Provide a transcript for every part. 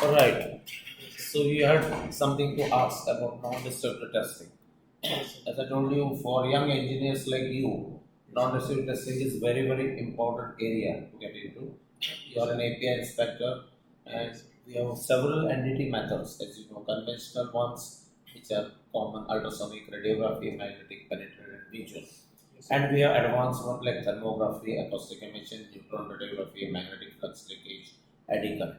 All right. So you had something to ask about non-destructive testing. As I told you, for young engineers like you, non-destructive testing is very important area to get into. You are an API inspector, and we have several NDT methods, as you know, conventional ones, which are common ultrasonic, radiography, magnetic, penetrant, and visual. And we have advanced ones like thermography, acoustic emission, neutron radiography, magnetic flux linkage, eddy current.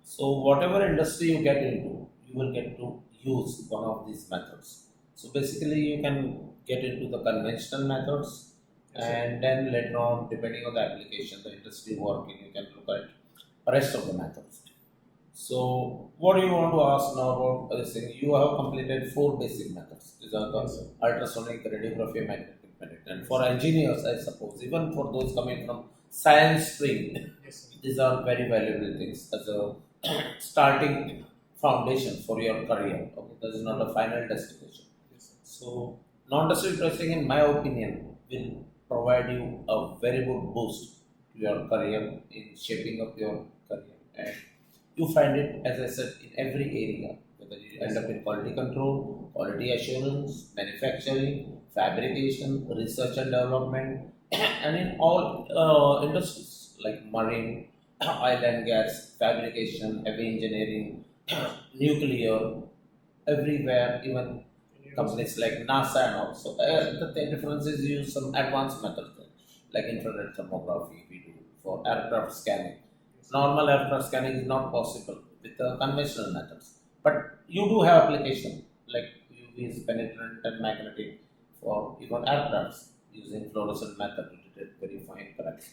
So whatever industry you get into, you will get to use one of these methods. So basically, you can get into the conventional methods, and then later on, depending on the application, the industry working, you can look at the rest of the methods. So what do you want to ask now about this thing? You have completed four basic methods. These are the ultrasonic, radiography, magnetic penetrant. And for engineers, I suppose, even for those coming from science stream, these are very valuable things as a starting foundation for your career. Okay, this is not a final destination. So, non-destructive testing, in my opinion, will provide you a very good boost to your career in shaping up your career. And you find it, as I said, in every area, whether you end up in quality control, quality assurance, manufacturing, fabrication, research and development, and in all industries like marine, oil and gas, fabrication, heavy engineering, nuclear, everywhere, even companies like NASA and also. The difference is use some advanced methods like infrared thermography we do for aircraft scanning. Normal aircraft scanning is not possible with the conventional methods, but you do have application like UV is penetrant and magnetic for even aircrafts using fluorescent method to detect very fine cracks.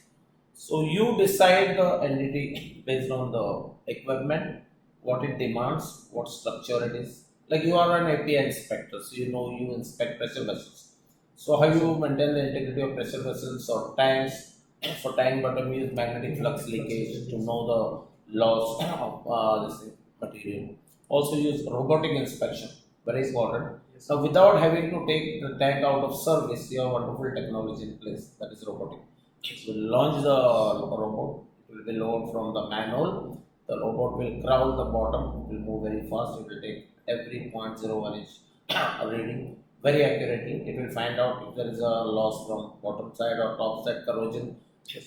So you decide the NDT based on the equipment, what it demands, what structure it is. Like you are an API inspector, so you know you inspect pressure vessels. So how you maintain the integrity of pressure vessels or tanks? For tank bottom, use magnetic flux leakage to know the loss of this material. Also use robotic inspection, very important. So without having to take the tank out of service, you have wonderful technology in place that is robotic. It will launch the robot, it will be lowered from the manhole, the robot will crawl the bottom, it will move very fast, it will take every zero point 0.01 inch reading very accurately. It will find out if there is a loss from bottom side or top side corrosion,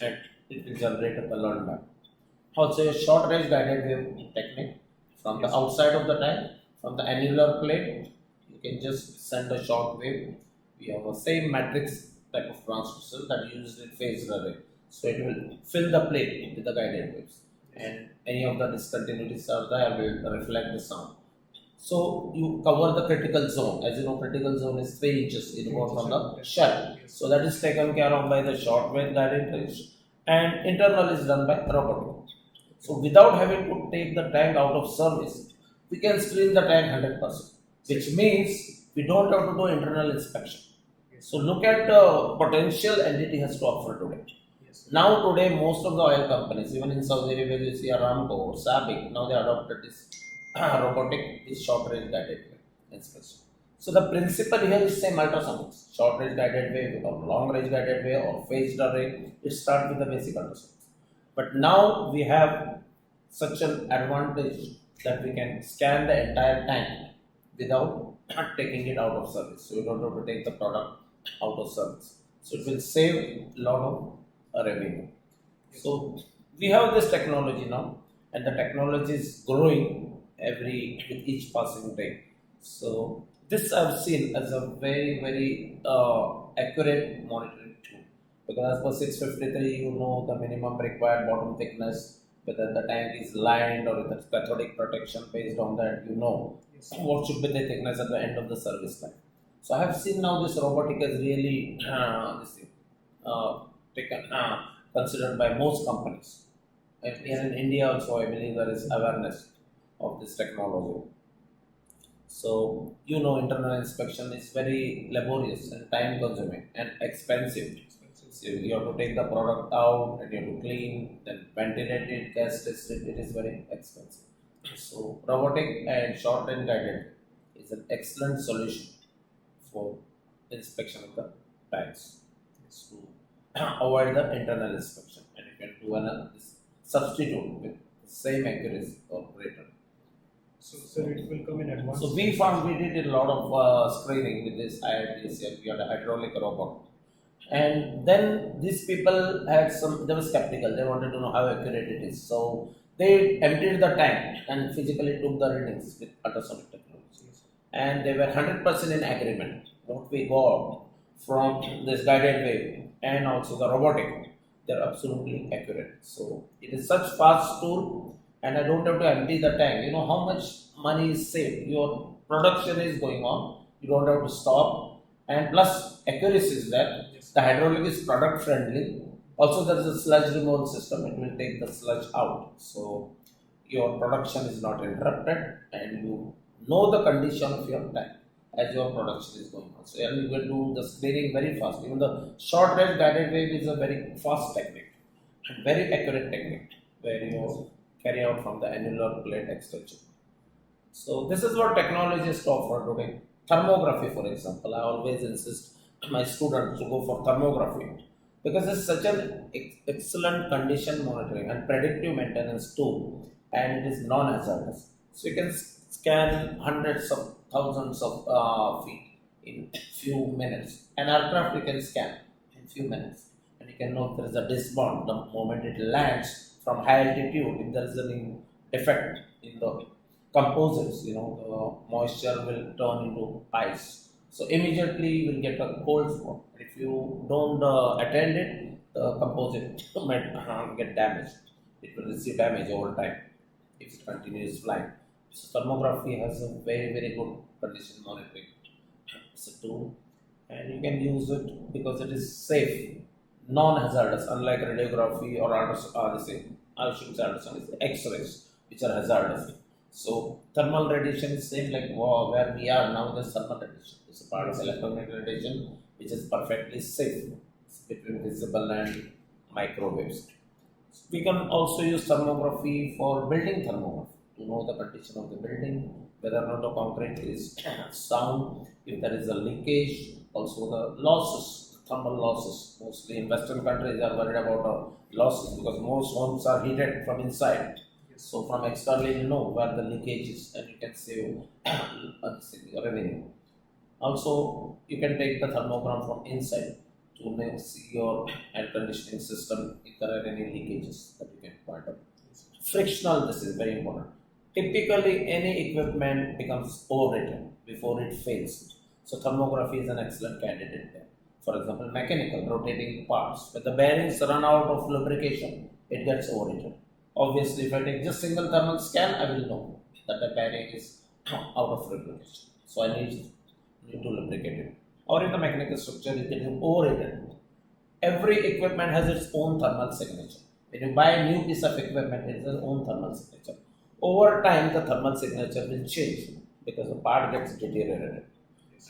and it will generate a colored map. Also, a short range guided wave technique from the outside of the tank, from the annular plate, you can just send a short wave. We have a same matrix type of transducer that is used in phased array. So it will fill the plate with the guided waves, and any of the discontinuities are there will reflect the sound. So you cover the critical zone. As you know, critical zone is 3 inches inward from the shell. So that is taken care of by the short wave guided waves, and internal is done by robotic. So without having to take the tank out of service, we can screen the tank 100%, which means we don't have to do internal inspection. So look at the potential NDT has to offer today. Now today, most of the oil companies, even in Saudi Arabia, you see Aramco or Sabic, now they adopted this robotic, this short range guided wave inspection. So the principle here is same ultrasonics, short range guided wave or long range guided wave or phased array. It starts with the basic ultrasonics. But now we have such an advantage that we can scan the entire tank without taking it out of service. So you don't have to take the product out of service. So it will save a lot of revenue. So we have this technology now, and the technology is growing every with each passing day. So this I've seen as a very accurate monitoring tool, because as per 653, you know the minimum required bottom thickness, whether the tank is lined or with cathodic protection. Based on that, you know what should be the thickness at the end of the service line. So I have seen now this robotic is really this thing, taken considered by most companies. And here in India also, I believe there is awareness of this technology. So you know, internal inspection is very laborious and time consuming and expensive. So you have to take the product out and you have to clean, then ventilate it, gas test it. It is very expensive. So robotic and short range guided is an excellent solution for inspection of the tanks. To avoid the internal inspection, and you can do an substitute with same accuracy or greater. So, sir, it will come in advance. So we did a lot of screening with this IITC. We had a hydraulic robot, and then these people had some. They were skeptical. They wanted to know how accurate it is. So they emptied the tank and physically took the readings with ultrasonic technology, and they were 100% in agreement. What we got from this guided wave and also the robotic, they're absolutely accurate. So it is such fast tool, and I don't have to empty the tank. You know how much money is saved. Your production is going on. You don't have to stop, and plus accuracy is there. Yes. The hydraulic is product friendly. Also, there is a sludge removal system. It will take the sludge out, so your production is not interrupted, and you know the condition of your tank as your production is going on. So and you will do the screening very fast. Even the short range guided wave is a very fast technique and very accurate technique where you carry out from the annular plate extension. So this is what technologists offer today. Thermography, for example, I always insist my students to go for thermography because it's such an excellent condition monitoring and predictive maintenance tool, and it is non-hazardous. So you can scan hundreds of thousands of feet in few minutes. An aircraft you can scan in few minutes, and you can know if there is a dismount the moment it lands from high altitude. If there is any defect in the composites, the moisture will turn into ice. So immediately you will get a cold spot. If you don't attend it, the composite might get damaged. It will receive damage over time if it continues flying. So thermography has a very very good condition monitoring. It's a tool, and you can use it because it is safe, non-hazardous, unlike radiography or I should say ultrasound, X-rays, which are hazardous. So thermal radiation is same like where we are now. There's thermal radiation. It's a part of electromagnetic radiation, which is perfectly safe between visible and microwaves. We can also use thermography for building thermography to know the condition of the building, whether or not the concrete is sound, if there is a leakage, also the losses, thermal losses. Mostly in Western countries are worried about losses because most homes are heated from inside. So from externally you know where the leakage is, and you can save revenue. Also, you can take the thermogram from inside to see your air conditioning system if there are any leakages that you can point out. Frictional, this is very important. Typically, any equipment becomes overrated before it fails. So thermography is an excellent candidate there. For example, mechanical rotating parts. When the bearings run out of lubrication, it gets overrated. Obviously, if I take just single thermal scan, I will know that the bearing is out of lubrication. So I need to lubricate it. Or if the mechanical structure is getting overrated, every equipment has its own thermal signature. When you buy a new piece of equipment, it has its own thermal signature. Over time, the thermal signature will change because the part gets deteriorated.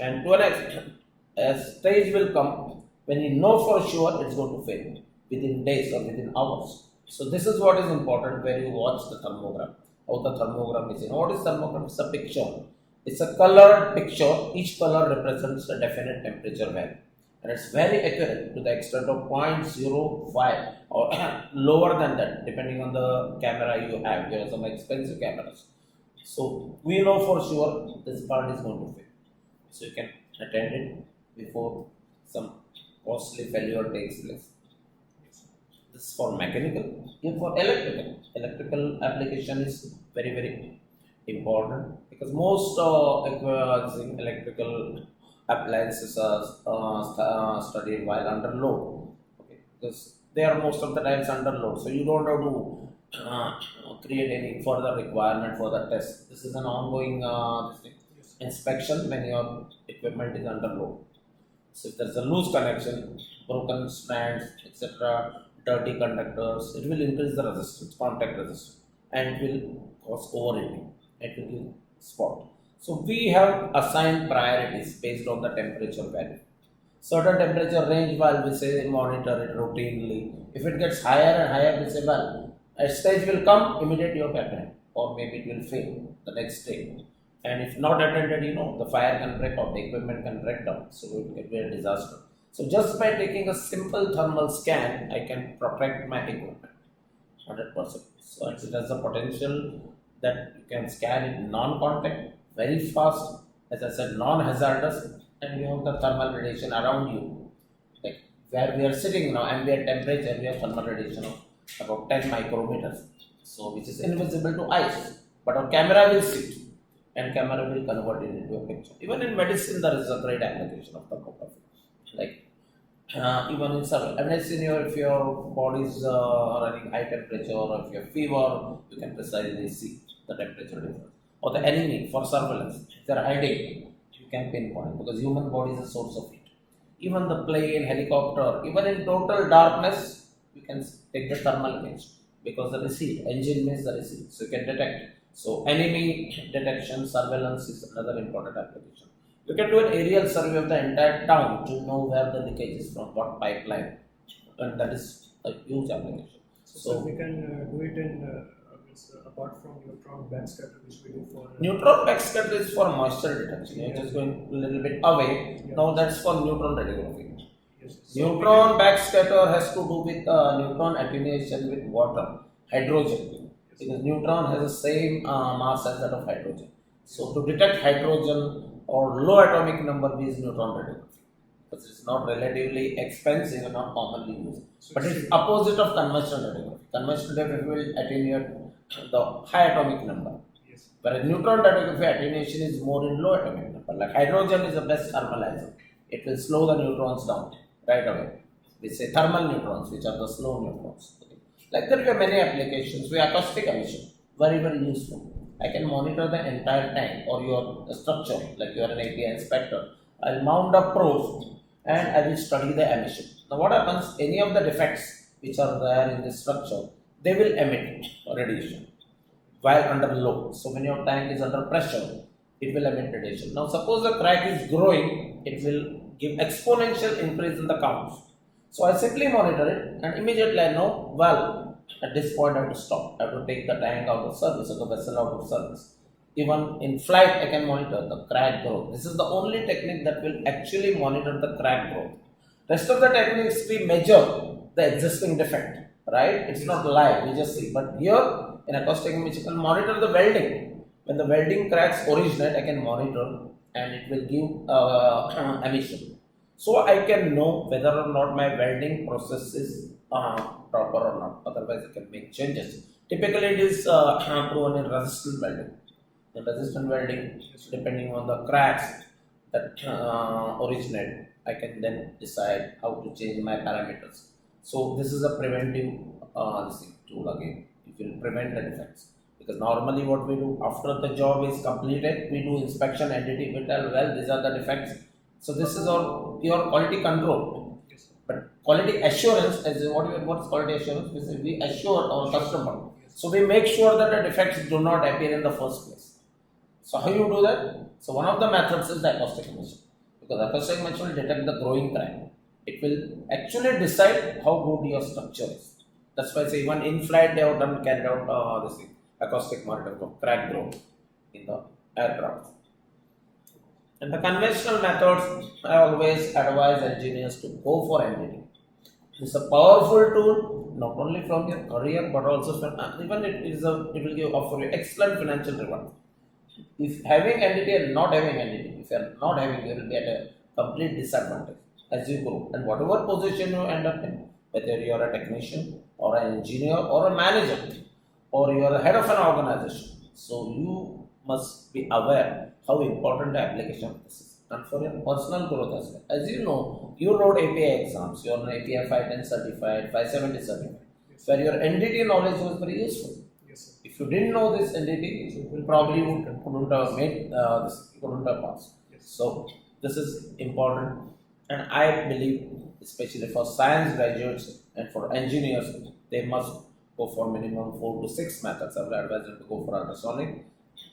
And to an extent, a stage will come when you know for sure it's going to fail within days or within hours. So this is what is important when you watch the thermogram. How the thermogram is. What is thermogram? It's a picture. It's a colored picture. Each color represents a definite temperature value. And it's very accurate to the extent of 0.05 or lower than that, depending on the camera you have. There are some expensive cameras. So we know for sure this part is going to fail. So you can attend it before some costly failure takes place. This is for mechanical. Even for electrical application is very very important because most electrical appliances are studied while under load. Okay, because they are most of the times under load, so you don't have to create any further requirement for the test. This is an ongoing inspection when your equipment is under load. So if there is a loose connection, broken strands, etc., dirty conductors, it will increase the resistance, contact resistance, and it will cause overheating. It will give spot. So we have assigned priorities based on the temperature value. Certain temperature range, while we say monitor it routinely. If it gets higher and higher, we say, well, a stage will come, immediately you can attend, or maybe it will fail the next day. And if not attended, the fire can break out, the equipment can break down, so it will be a disaster. So just by taking a simple thermal scan, I can protect my equipment. 100%. So it has the potential that you can scan it non-contact, very fast, as I said, non-hazardous, and you have the thermal radiation around you. Like where we are sitting now, ambient temperature, we have thermal radiation of about 10 micrometers. So which is invisible to eyes, but our camera will see it, and camera will convert it into a picture. Even in medicine, there is a great application of thermography. Like even in some, unless in your, if your body is running high temperature or if you have fever, you can precisely see the temperature difference. Or the enemy for surveillance, if they are hiding, you can pinpoint because human body is a source of heat. Even the plane, helicopter, even in total darkness, you can take the thermal image because the receipt, engine means the receipt, so you can detect. So enemy detection, surveillance is another important application. You can do an aerial survey of the entire town to know where the leakage is from, what pipeline, and that is a huge application. So we can do it in apart from neutron backscatter, which we do for Neutron backscatter is for moisture detection. It is going a little bit away. Yeah. Now that's for neutron radiography. yes. Neutron backscatter has to do with neutron attenuation with water, hydrogen. Because neutron has the same mass as that of hydrogen. So to detect hydrogen or low atomic number, we use neutron radiography. Because it's not relatively expensive and not commonly used. But it's opposite of conventional radiography. Conventional radiography will attenuate the high atomic number. Yes. Whereas neutron radiography attenuation is more in low atomic number. Like hydrogen is the best thermalizer. It will slow the neutrons down right away. We say thermal neutrons, which are the slow neutrons. Okay. Like there are many applications. We acoustic emission, very useful. I can monitor the entire tank or your structure, like you are an API inspector. I'll mount a probe and I will study the emission. Now what happens, any of the defects which are there in the structure, they will emit radiation while under load. So when your tank is under pressure, it will emit radiation. Now suppose the crack is growing, it will give exponential increase in the counts. So I simply monitor it and immediately I know, well, at this point I have to stop. I have to take the tank out of service or the vessel out of service. Even in flight, I can monitor the crack growth. This is the only technique that will actually monitor the crack growth. Rest of the techniques we measure the existing defect, right? It's not live, we just see. But here in acoustic image, you can monitor the welding. When the welding cracks originate, I can monitor and it will give emission. So I can know whether or not my welding process is proper or not. Otherwise, I can make changes. Typically, it is proven in resistant welding. The resistant welding, depending on the cracks that originate, I can then decide how to change my parameters. So this is a preventive tool again. It will prevent the defects. Because normally what we do after the job is completed, we do inspection, NDT, we tell, well, these are the defects. So this is our pure quality control. Yes. But quality assurance is what is quality assurance? We assure our customer. So we make sure that the defects do not appear in the first place. So how you do that? So one of the methods is the acoustic emission. Because acoustic emission will detect the growing crack. It will actually decide how good your structure is. That's why say even in flight they have carried out this thing, acoustic monitoring of crack growth in the aircraft. And the conventional methods, I always advise engineers to go for NDT. It's a powerful tool, not only from your career but also from even it will offer you excellent financial reward. If having NDT and not having NDT, if you are not having, you will be at a complete disadvantage as you grow. And whatever position you end up in, whether you are a technician or an engineer or a manager or you are the head of an organization, so you must be aware how important the application of this is. And for your personal growth as well. As you know, you wrote API exams, you are an API 510 certified, 570 certified, where your NDT knowledge was very useful. Yes, If you didn't know this NDT, you probably couldn't have made this, you couldn't have passed. Yes. So this is important, and I believe, especially for science graduates and for engineers, they must go for minimum 4 to 6 methods. I would advise them to go for ultrasonic,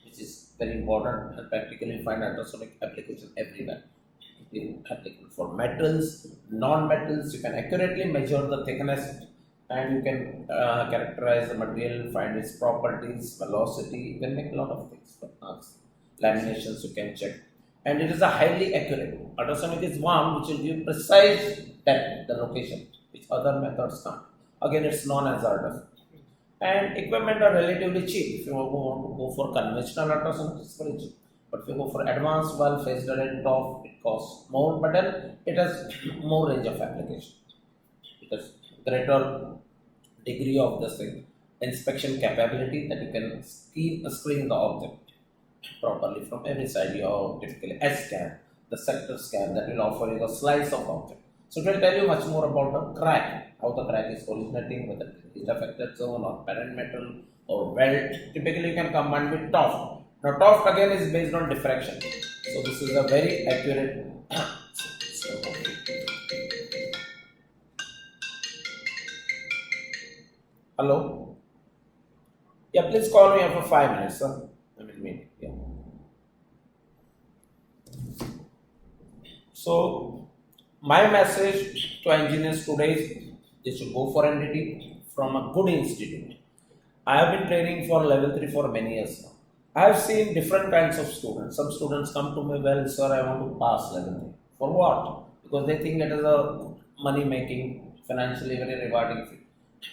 which is very important, and practically find ultrasonic application everywhere. It is applicable for metals, non-metals. You can accurately measure the thickness and you can characterize the material, find its properties, velocity. You can make a lot of things. Laminations you can check, and it is a highly accurate. Ultrasonic is one which will give precise depth, the location, which other methods can't. Again, it's non-hazardous. And equipment are relatively cheap. If you want to go for conventional ultrasound, it's very cheap. But if you go for advanced valve phase direct off, it costs more, but then it has more range of application. It has greater degree of this thing, inspection capability that you can screen the object properly from every side. You have typically S scan, the sector scan that will offer you the slice of object. So it will tell you much more about the crack, how the crack is originating, whether it is affected zone or parent metal or weld. Typically you can combine with TOF. Now TOF again is based on diffraction. So this is a very accurate. Hello? Yeah, please call me after 5 minutes, sir. I will meet. Yeah. So, my message to engineers today is they should go for NDT from a good institute. I have been training for level 3 for many years now. I have seen different kinds of students. Some students come to me, well, sir, I want to pass level 3. For what? Because they think it is a money making, financially very rewarding field.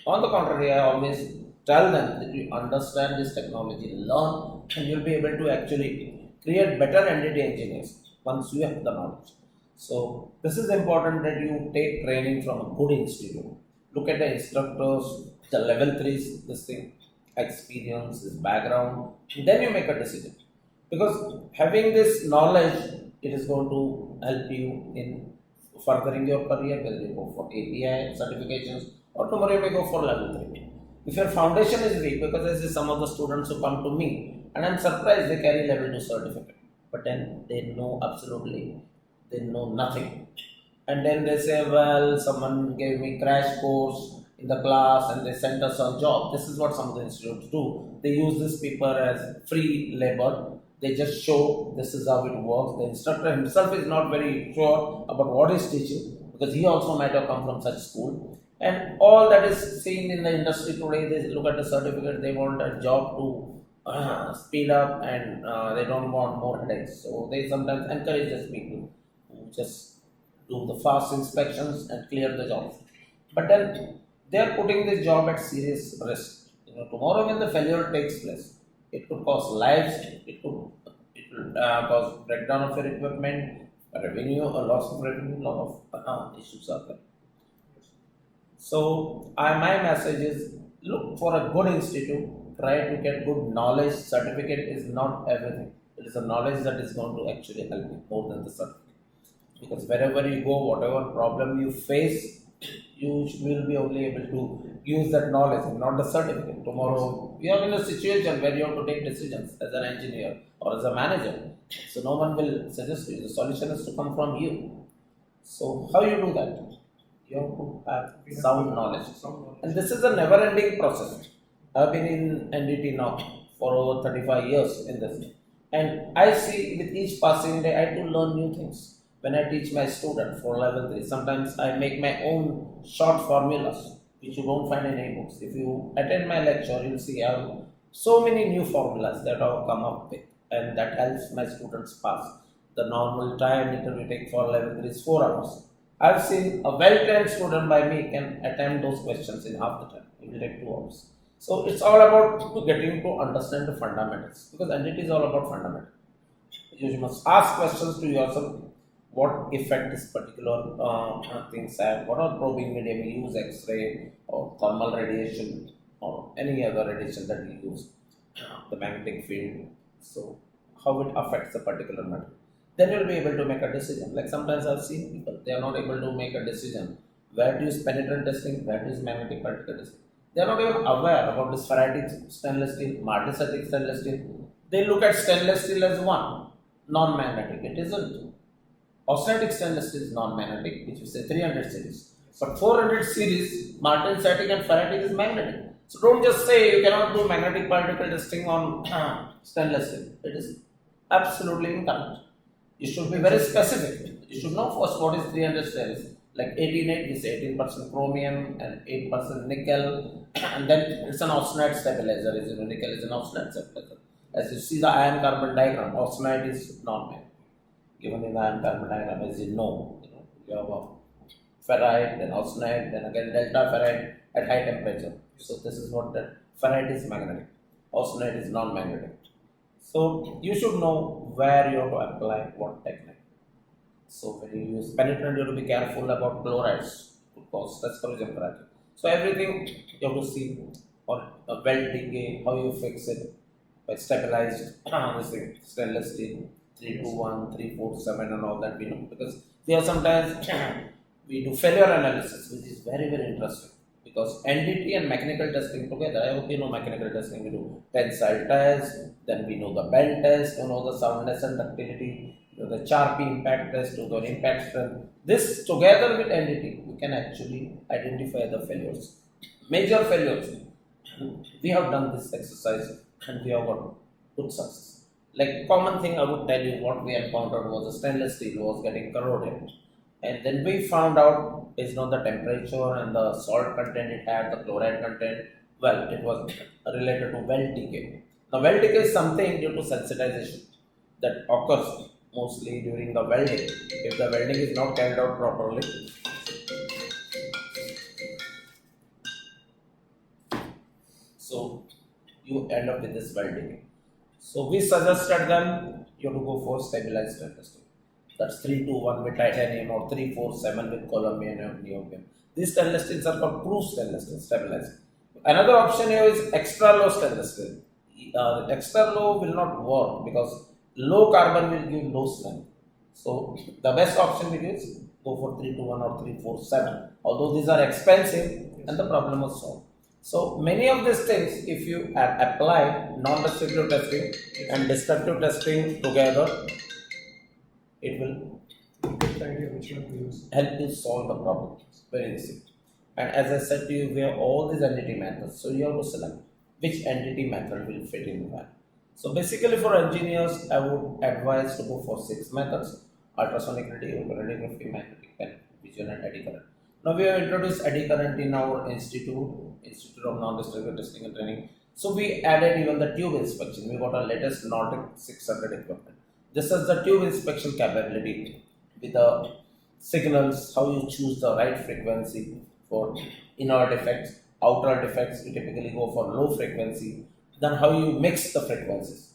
On the contrary, I always tell them that you understand this technology, learn, and you'll be able to actually create better NDT engineers once you have the knowledge. So this is important that you take training from a good institute. Look at the instructors, the level threes, this thing, experience, this background, then you make a decision. Because having this knowledge, it is going to help you in furthering your career, whether you go for API certifications or tomorrow you may go for level 3. If your foundation is weak, because I see some of the students who come to me and I'm surprised they carry level 2 certificate, but then they know absolutely, they know nothing. And then they say, well, someone gave me crash course in the class and they sent us a job. This is what some of the institutes do. They use this paper as free labor. They just show this is how it works. The instructor himself is not very sure about what he's teaching because he also might have come from such school. And all that is seen in the industry today, they look at the certificate, they want a job to speed up and they don't want more headaches. So they sometimes encourage these people who just do the fast inspections and clear the job. But then they are putting this job at serious risk. Tomorrow when the failure takes place, it could cost lives, it will cause breakdown of your equipment, revenue, a loss of revenue, lot of issues are there. So my message is look for a good institute, try to get good knowledge. Certificate is not everything. It is a knowledge that is going to actually help you more than the certificate. Because wherever you go, whatever problem you face, you will be only able to use that knowledge and not the certificate. Tomorrow, you are in a situation where you have to take decisions as an engineer or as a manager. So no one will suggest you. The solution has to come from you. So how you do that? You have to have sound knowledge. And this is a never-ending process. I have been in NDT now for over 35 years in this. And I see with each passing day, I do learn new things. When I teach my student for level 3, sometimes I make my own short formulas, which you don't find in any books. If you attend my lecture, you'll see I have so many new formulas that I've come up with, and that helps my students pass. The normal time it will take for level 3 is 4 hours. I've seen a well-trained student by me can attempt those questions in half the time. It will take 2 hours. So it's all about getting to understand the fundamentals, because NDT is all about fundamentals. You must ask questions to yourself. What effect this particular things have? What are probing medium you use? X-ray or thermal radiation or any other radiation that you use? The magnetic field. So how it affects the particular matter? Then you'll be able to make a decision. Like sometimes I've seen people, they are not able to make a decision where to use penetrant testing, where to use magnetic particle testing. They are not even aware about this ferritic stainless steel, martensitic stainless steel. They look at stainless steel as one, non-magnetic. It isn't. Austenitic stainless steel is non-magnetic, which is a 300 series. But 400 series, martensitic and ferritic is magnetic. So don't just say you cannot do magnetic particle testing on stainless steel. It is absolutely incorrect. You should be very specific. You should know first what is 300 series. Like 18.8 is 18% chromium and 8% nickel, and then it's an austenite stabilizer. Nickel is an austenite stabilizer. As you see the iron carbon diagram, austenite is non-magnetic. Given in the iron carbon diagram, as you know, you have a ferrite, then austenite, then again delta ferrite at high temperature. So this is what the ferrite is magnetic, austenite is non-magnetic. So you should know where you have to apply what technique. So when you use penetrant, you have to be careful about chlorides to cause stress corrosion cracking. So everything you have to see, or weld decay, how you fix it by stabilized this thing, stainless steel, 321, 347 and all that we know, because we have sometimes we do failure analysis, which is very very interesting, because NDT and mechanical testing together. I hope you know mechanical testing. We do tensile test, then we know the bend test, you know the soundness and ductility, you know the Charpy impact test, to the impact strength. This together with NDT, we can actually identify the failures, major failures. We have done this exercise and we have got good success. Like common thing I would tell you, what we encountered was the stainless steel was getting corroded, and then we found out based on the temperature and the salt content it had, the chloride content, well, it was related to weld decay. Now weld decay is something due to sensitization that occurs mostly during the welding. If the welding is not carried out properly, so you end up with this weld decay. So we suggested them you have to go for stabilized stainless steel. That's 321 with titanium or 347 with Colombian or neobium. These stainless steels are called proof stainless steel, stabilized. Another option here is extra low stainless steel. Extra low will not work because low carbon will give low strength. So the best option we is go for 321 or 347. Although these are expensive and the problem was solved. So many of these things, if you apply non-destructive testing and destructive testing together, it will Get the idea which one to use. help you solve the problem very easily. And as I said to you, we have all these entity methods, so you have to select which entity method will fit in well. So basically for engineers, I would advise to go for 6 methods: ultrasonic radiography, magnetic pen, vision and eddy current. Now we have introduced eddy current in our Institute of Non-Destructive Testing and Training. So we added even the tube inspection. We got our latest Nordic 600 equipment. This is the tube inspection capability with the signals, how you choose the right frequency for inner defects, outer defects. We typically go for low frequency. Then how you mix the frequencies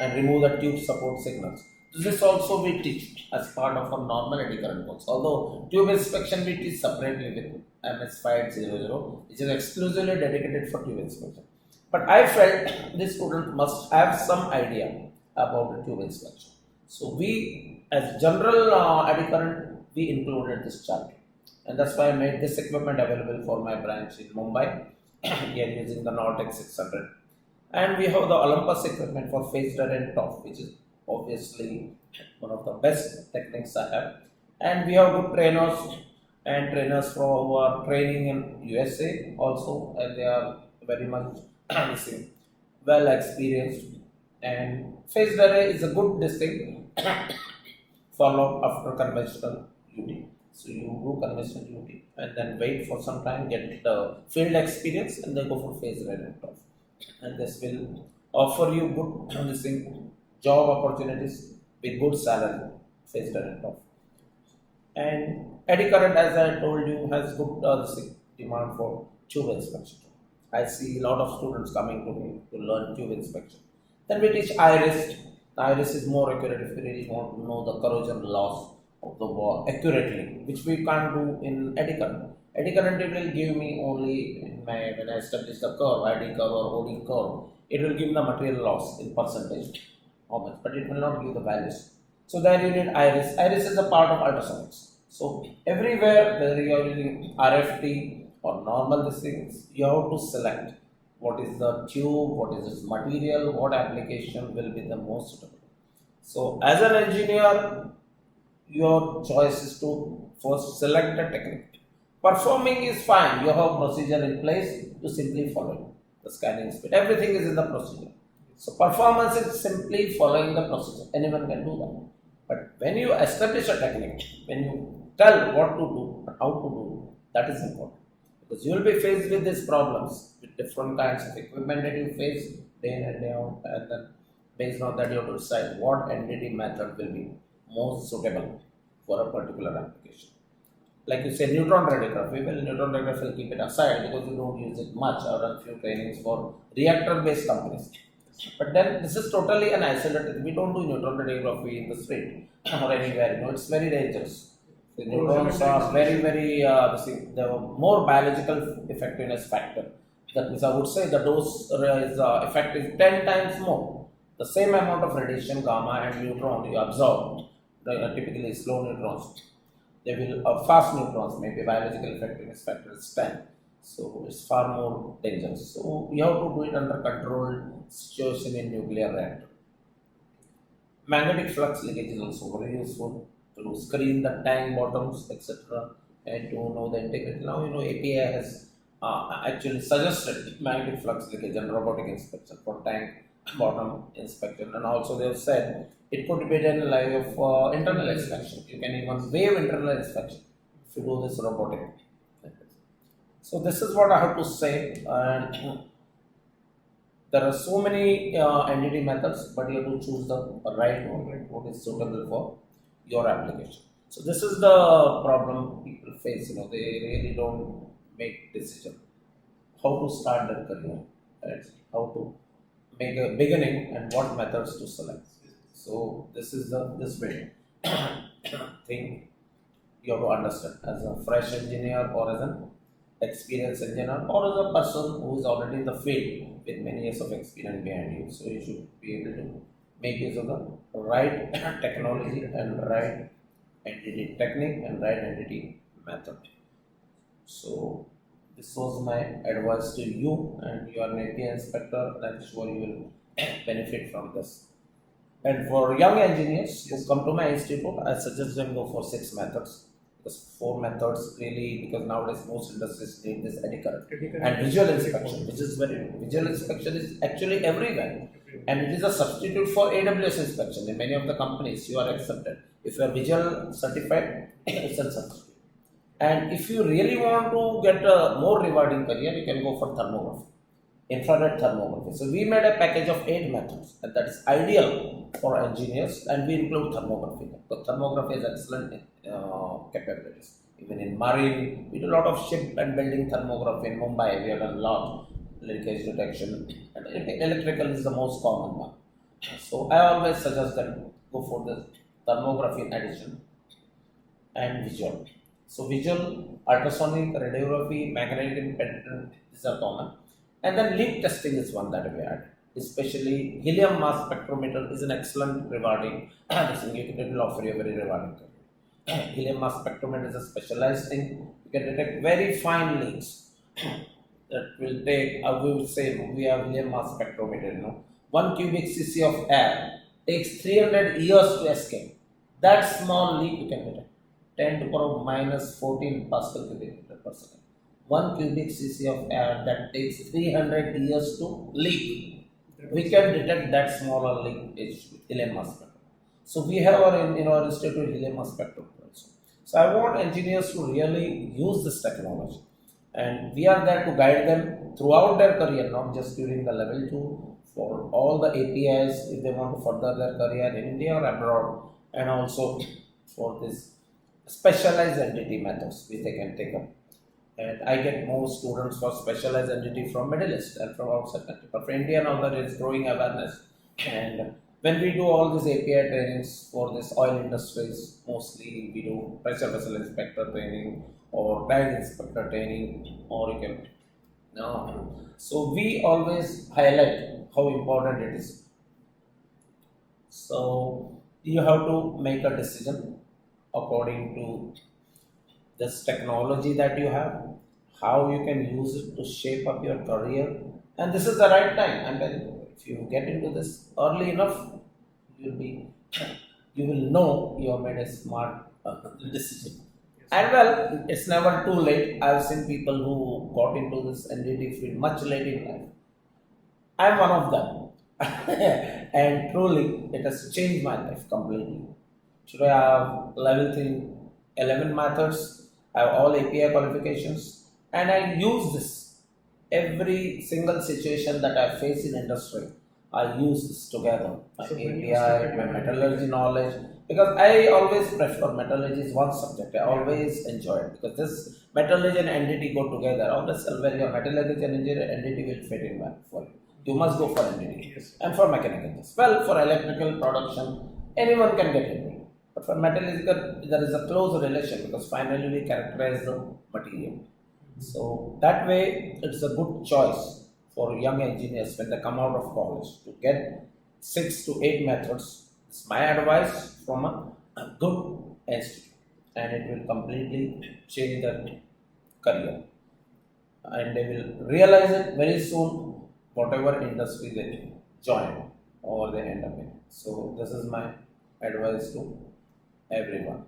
and remove the tube support signals. This also we teach as part of our normal eddy current course. Although tube inspection we teach separately with MS500, which is exclusively dedicated for tube inspection. But I felt this student must have some idea about the tube inspection. So we, as general eddy current, we included this chapter, and that's why I made this equipment available for my branch in Mumbai. We are using the Nortec 600, and we have the Olympus equipment for phased array and top, which is obviously one of the best techniques I have. And we have good trainers and trainers from who are training in USA also, and they are very much well experienced. And phased array is a good distinct follow after conventional UT. So you do conventional UT and then wait for some time, get the field experience, and then go for phased array and top. And this will offer you good job opportunities with good salary, phased array and top. And eddy current, as I told you, has good demand for tube inspection. I see a lot of students coming to me to learn tube inspection. Then we teach iris. The iris is more accurate if you really want to know the corrosion loss of the wall accurately, which we can't do in eddy current. Eddy current it will give me only in my, when I establish the curve, ID curve or OD curve, it will give the material loss in percentage, how much, but it will not give the values. So there you need iris. Iris is a part of ultrasonics. So everywhere whether you are using RFT or normal things, you have to select what is the tube, what is its material, what application will be the most suitable. So as an engineer, your choice is to first select the technique. Performing is fine, you have procedure in place, you simply follow it. The scanning speed, everything is in the procedure. So performance is simply following the procedure, anyone can do that. But when you establish a technique, when you tell what to do and how to do, that is important. Because you will be faced with these problems with different kinds of equipment that you face day in and day out, and then based on that you have to decide what NDT method will be most suitable for a particular application. Like you say, neutron radiography. Well, neutron radiography will keep it aside because you don't use it much. I've done few trainings for reactor-based companies. But then this is totally an isolated. We don't do neutron radiography in the street or anywhere. It's very dangerous. The neutrons are the more biological effectiveness factor. That means I would say the dose is effect is 10 times more. The same amount of radiation, gamma and neutron you absorb, typically slow neutrons. They will fast neutrons, maybe biological effectiveness factor is 10. So it's far more dangerous. So we have to do it under controlled situation in nuclear reactor. Magnetic flux linkage is also very useful to screen the tank bottoms, etc., and to know the integrity. Now API has actually suggested magnetic flux linkage and robotic inspection for tank bottom inspection, and also they have said it could be done live of internal inspection. You can even waive internal inspection if you do this robotic. So this is what I have to say, and there are so many NDT methods, but you have to choose the right one, what is suitable for your application. So this is the problem people face. They really don't make decision how to start their career, right? How to make a beginning and what methods to select. So this is this way thing you have to understand as a fresh engineer or as an experienced engineer or as a person who is already in the field with many years of experience behind you. So you should be able to make use of the right technology and right NDT technique and right NDT method. So this was my advice to you, and you are an API inspector, I'm sure you will benefit from this. And for young engineers who come to my institute, I suggest them go for 6 methods. Because 4 methods really, because nowadays most industries need this eddy current and visual inspection, which is very visual inspection is actually everywhere, and it is a substitute for AWS inspection. In many of the companies, you are accepted if you are visual certified. It's a substitute. And if you really want to get a more rewarding career, you can go for thermography, infrared thermography. So we made a package of 8 methods, and that is ideal for engineers, and we include thermography. So thermography is excellent capabilities. Even in marine, we do a lot of ship and building thermography. In Mumbai, we have done a lot leakage detection, and electrical is the most common one. So I always suggest them go for the thermography in addition and visual. So visual, ultrasonic, radiography, magnetic impedance, these are common. And then leak testing is one that we add. Especially helium mass spectrometer is an excellent rewarding. This will offer you a very rewarding career. Helium mass spectrometer is a specialized thing. You can detect very fine leaks. That will take, we would say, we have helium mass spectrometer. 1 cubic cc of air takes 300 years to escape. That small leak you can detect. 10 to the power of minus 14 Pascal cubic meter per second. 1 cubic cc of air that takes 300 years to leak. We can detect that smaller leakage with helium mass spectrometer. So we have in our institute helium mass spectrometer also. So I want engineers to really use this technology, and we are there to guide them throughout their career, not just during the level 2, for all the APIs if they want to further their career in India or abroad, and also for this specialized NDT methods which they can take up. And I get more students for specialized NDT from Middle East and from outside country. But for India now there is growing awareness. And when we do all these API trainings for this oil industries, mostly we do pressure vessel inspector training or tank inspector training, or you can so we always highlight how important it is. So you have to make a decision according to this technology that you have, how you can use it to shape up your career, and this is the right time. And then if you get into this early enough, you will know you have made a smart decision. And well, it's never too late. I've seen people who got into this NDT field much late in life. I'm one of them, and truly, it has changed my life completely. Today, I have level 3, 11 methods. I have all API qualifications, and I use this every single situation that I face in industry. I use this together. My So when you API, started my your metallurgy knowledge, because I always prefer metallurgy is one subject. I always enjoy it because this metallurgy and NDT go together. Always when you're metallurgy and engineer, NDT will fit in well for you. You must go for NDT Yes. and for mechanical engineers. Well, for electrical production, anyone can get into it. But for metallurgical, there is a close relation because finally we characterize the material. So that way, it's a good choice for young engineers when they come out of college to get 6 to 8 methods. It's my advice from a good institute, and it will completely change their career, and they will realize it very soon, whatever industry they join or they end up in. So this is my advice to everyone.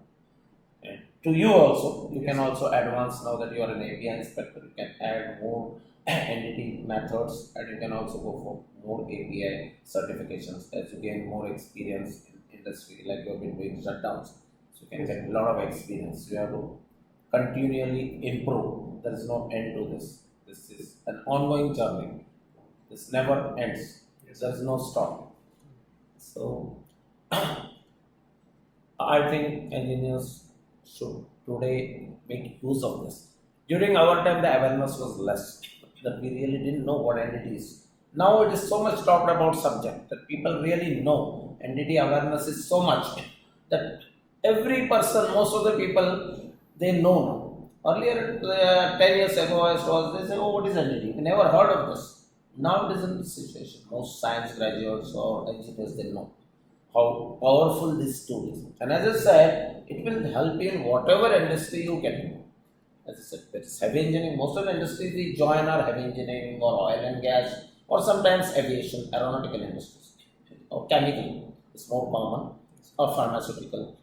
And to you also, you can also advance now that you are an API inspector. You can add more entity methods, and you can also go for more API certifications as you gain more experience in industry, like you have been doing shutdowns. So you can get a lot of experience. You have to continually improve. There is no end to this. This is an ongoing journey. This never ends. Yes. There is no stop. So I think engineers should today make use of this. During our time, the awareness was less. That we really didn't know what entity is. Now it is so much talked about subject that people really know. Entity awareness is so much that every person, most of the people, they know now. Earlier, 10 years ago, I was, they say, oh, what is entity? We never heard of this. Now it is in this situation. Most science graduates or engineers, they know how powerful this tool is. And as I said, it will help you in whatever industry you get into. As I said, that is heavy engineering. Most of the industries we join are heavy engineering or oil and gas or sometimes aviation, aeronautical industries or chemical is more common or pharmaceutical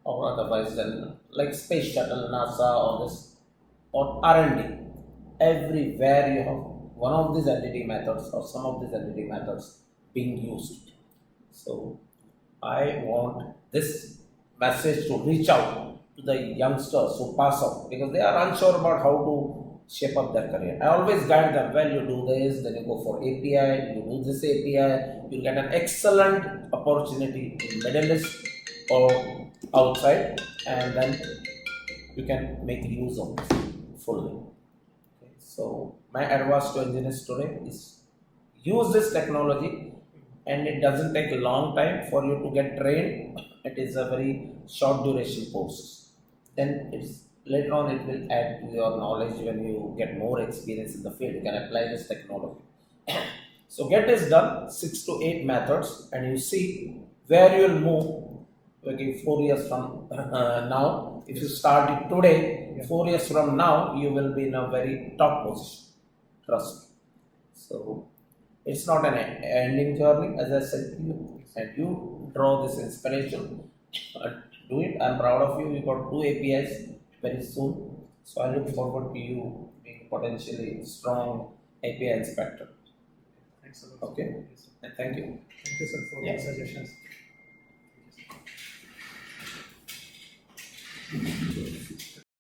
or otherwise then like space shuttle, NASA or this or R&D. Everywhere you have one of these entity methods or some of these entity methods being used. So I want this message to reach out to the youngsters who pass out because they are unsure about how to shape up their career. I always guide them. Well, you do this, then you go for API, you do this API, you'll get an excellent opportunity in Middle East or outside, and then you can make use of this fully. Okay. So my advice to engineers today is use this technology, and it doesn't take a long time for you to get trained. It is a very short duration course. Then it's later on it will add to your knowledge when you get more experience in the field. You can apply this technology. So get this done, 6 to 8 methods, and you see where you will move. Okay, 4 years from now, if you start it today, 4 years from now, you will be in a very top position. Trust me. So it's not an ending journey, as I said to you, and you draw this inspiration. Do it. I'm proud of you. You got 2 APIs very soon. So I look forward to you being potentially strong API inspector. Thanks a lot. Okay. Yes. And thank you. Thank you, sir, for Yeah. your suggestions.